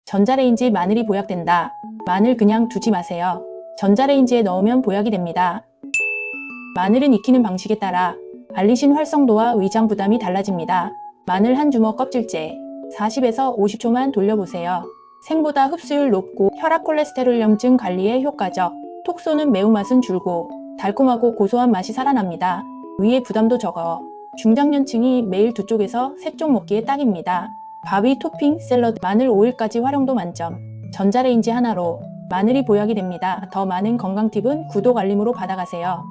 전자레인지 마늘이 보약된다. 마늘 그냥 두지 마세요. 전자레인지에 넣으면 보약이 됩니다. 마늘은 익히는 방식에 따라 알리신 활성도와 위장 부담이 달라집니다. 마늘 한 주먹 껍질째 40에서 50초만 돌려보세요. 생보다 흡수율 높고 혈압 콜레스테롤염증 관리에 효과적. 톡 쏘는 매운맛은 줄고 달콤하고 고소한 맛이 살아납니다. 위에 부담도 적어. 중장년층이 매일 2쪽에서 3쪽 먹기에 딱입니다. 밥 위 토핑, 샐러드, 마늘 오일까지 활용도 만점. 전자레인지 하나로 마늘이 보약이 됩니다. 더 많은 건강 팁은 구독 알림으로 받아가세요.